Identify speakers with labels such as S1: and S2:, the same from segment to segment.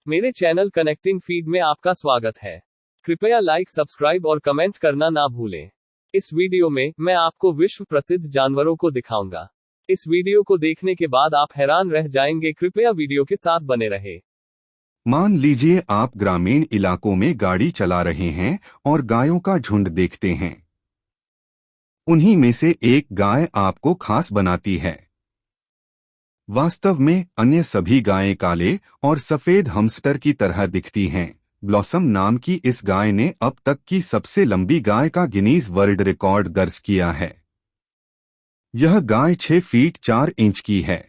S1: मेरे channel connecting feed में आपका स्वागत है। कृपया लाइक, सब्सक्राइब और कमेंट करना ना भूलें। इस वीडियो में मैं आपको विश्व प्रसिद्ध जानवरों को दिखाऊंगा। इस वीडियो को देखने के बाद आप हैरान रह जाएंगे। कृपया वीडियो के साथ बने रहे।
S2: मान लीजिए आप ग्रामीण इलाकों में गाड़ी चला रहे हैं और गायों का झुंड देखते हैं। उन्हीं में से एक गाय आपको खास बनाती है। वास्तव में अन्य सभी गायें काले और सफेद हमस्टर की तरह दिखती हैं। ब्लॉसम नाम की इस गाय ने अब तक की सबसे लंबी गाय का गिनीज वर्ल्ड रिकॉर्ड दर्ज किया है। यह गाय 6 फीट 4 इंच की है।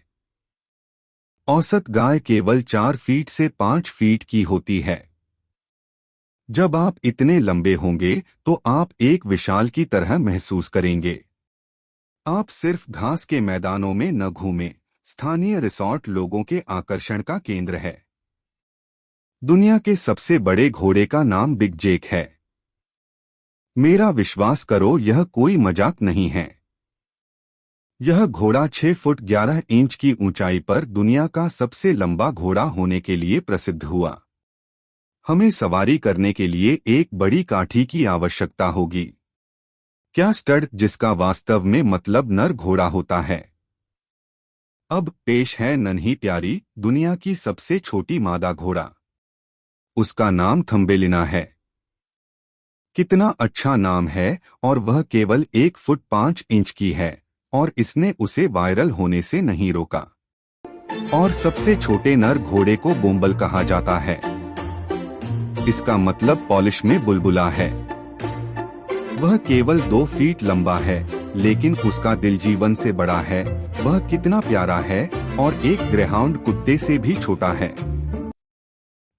S2: औसत गाय केवल 4 फीट से 5 फीट की होती है। जब आप इतने लंबे होंगे तो आप एक विशाल की तरह महसूस करेंगे। आप सिर्फ घास के मैदानों में न घूमें। स्थानीय रिसॉर्ट लोगों के आकर्षण का केंद्र है। दुनिया के सबसे बड़े घोड़े का नाम बिग जेक है। मेरा विश्वास करो, यह कोई मजाक नहीं है। यह घोड़ा 6 फुट 11 इंच की ऊंचाई पर दुनिया का सबसे लंबा घोड़ा होने के लिए प्रसिद्ध हुआ। हमें सवारी करने के लिए एक बड़ी काठी की आवश्यकता होगी। क्या स्टड, जिसका वास्तव में मतलब नर घोड़ा होता है। अब पेश है नन्ही प्यारी, दुनिया की सबसे छोटी मादा घोड़ा। उसका नाम थम्बेलिना है। कितना अच्छा नाम है, और वह केवल 1 फुट 5 इंच की है, और इसने उसे वायरल होने से नहीं रोका। और सबसे छोटे नर घोड़े को बोम्बल कहा जाता है। इसका मतलब पॉलिश में बुलबुला है। वह केवल 2 फीट लंबा है, लेकिन उसका दिल जीवन से बड़ा है। वह कितना प्यारा है, और एक ग्रेहाउंड कुत्ते से भी छोटा है।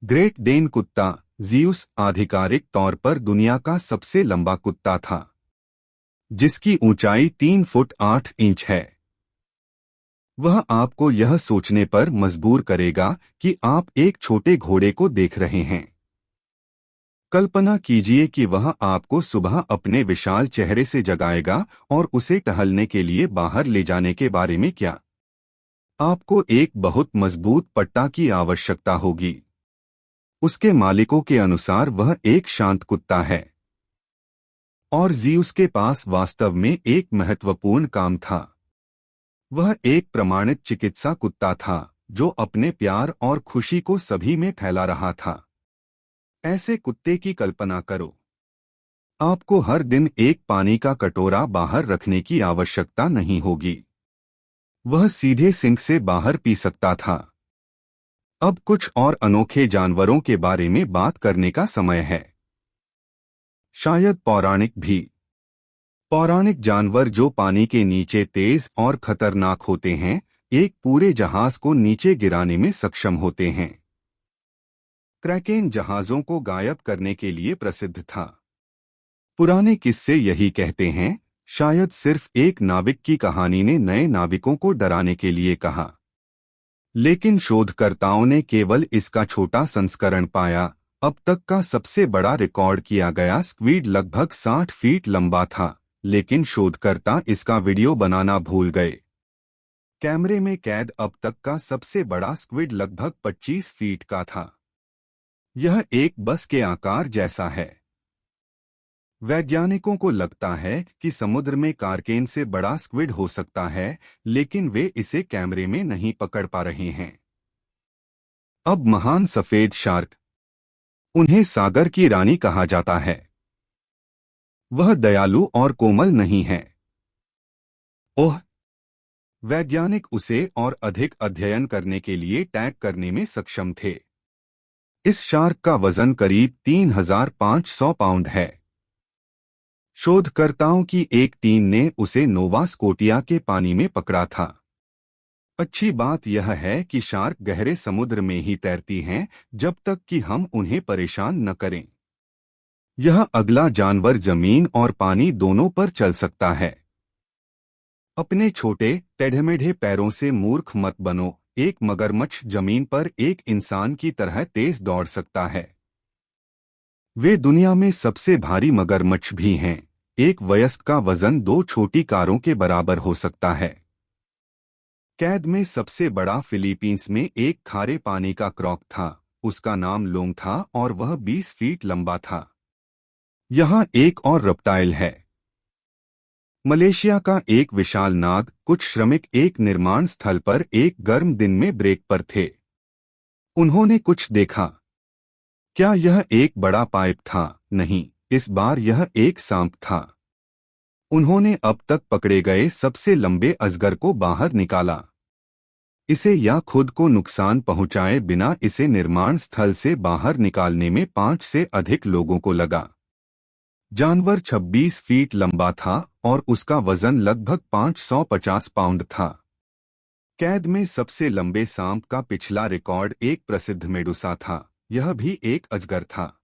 S2: ग्रेट डेन कुत्ता ज़ियुस आधिकारिक तौर पर दुनिया का सबसे लंबा कुत्ता था, जिसकी ऊंचाई 3 फुट 8 इंच है। वह आपको यह सोचने पर मजबूर करेगा कि आप एक छोटे घोड़े को देख रहे हैं। कल्पना कीजिए कि वह आपको सुबह अपने विशाल चेहरे से जगाएगा और उसे टहलने के लिए बाहर ले जाने के बारे में क्या? आपको एक बहुत मजबूत पट्टा की आवश्यकता होगी। उसके मालिकों के अनुसार वह एक शांत कुत्ता है। और ज़ियुस के पास वास्तव में एक महत्वपूर्ण काम था। वह एक प्रमाणित चिकित्सा कुत्ता था, जो अपने प्यार और खुशी को सभी में फैला रहा था। ऐसे कुत्ते की कल्पना करो। आपको हर दिन एक पानी का कटोरा बाहर रखने की आवश्यकता नहीं होगी। वह सीधे सिंक से बाहर पी सकता था। अब कुछ और अनोखे जानवरों के बारे में बात करने का समय है। शायद पौराणिक भी। पौराणिक जानवर जो पानी के नीचे तेज और खतरनाक होते हैं, एक पूरे जहाज को नीचे गिराने में सक्षम होते हैं। क्रैकेन जहाजों को गायब करने के लिए प्रसिद्ध था। पुराने किस्से यही कहते हैं। शायद सिर्फ एक नाविक की कहानी ने नए नाविकों को डराने के लिए कहा, लेकिन शोधकर्ताओं ने केवल इसका छोटा संस्करण पाया। अब तक का सबसे बड़ा रिकॉर्ड किया गया स्क्विड लगभग 60 फीट लंबा था, लेकिन शोधकर्ता इसका वीडियो बनाना भूल गए। कैमरे में कैद अब तक का सबसे बड़ा स्क्विड लगभग 25 फीट का था। यह एक बस के आकार जैसा है। वैज्ञानिकों को लगता है कि समुद्र में कारकेन से बड़ा स्क्विड हो सकता है, लेकिन वे इसे कैमरे में नहीं पकड़ पा रहे हैं। अब महान सफेद शार्क। उन्हें सागर की रानी कहा जाता है। वह दयालु और कोमल नहीं है। ओह! वैज्ञानिक उसे और अधिक अध्ययन करने के लिए टैग करने में सक्षम थे। इस शार्क का वजन करीब 3500 पाउंड है। शोधकर्ताओं की एक टीम ने उसे नोवा स्कोटिया के पानी में पकड़ा था। अच्छी बात यह है कि शार्क गहरे समुद्र में ही तैरती हैं जब तक कि हम उन्हें परेशान न करें। यह अगला जानवर जमीन और पानी दोनों पर चल सकता है। अपने छोटे टेढ़मेढ़े पैरों से मूर्ख मत बनो। एक मगरमच्छ जमीन पर एक इंसान की तरह तेज दौड़ सकता है। वे दुनिया में सबसे भारी मगरमच्छ भी हैं। एक वयस्क का वजन 2 छोटी कारों के बराबर हो सकता है। कैद में सबसे बड़ा फिलीपींस में एक खारे पानी का क्रॉक था, उसका नाम लोंग था और वह 20 फीट लंबा था। यहाँ एक और रेप्टाइल है। मलेशिया का एक विशाल नाग। कुछ श्रमिक एक निर्माण स्थल पर एक गर्म दिन में ब्रेक पर थे। उन्होंने कुछ देखा। क्या यह एक बड़ा पाइप था? नहीं, इस बार यह एक सांप था। उन्होंने अब तक पकड़े गए सबसे लंबे अजगर को बाहर निकाला। इसे या खुद को नुकसान पहुंचाए बिना इसे निर्माण स्थल से बाहर निकालने में 5 से अधिक लोगों को लगा। जानवर 26 फीट लंबा था और उसका वजन लगभग 550 पाउंड था। कैद में सबसे लंबे सांप का पिछला रिकॉर्ड एक प्रसिद्ध मेडुसा था। यह भी एक अजगर था।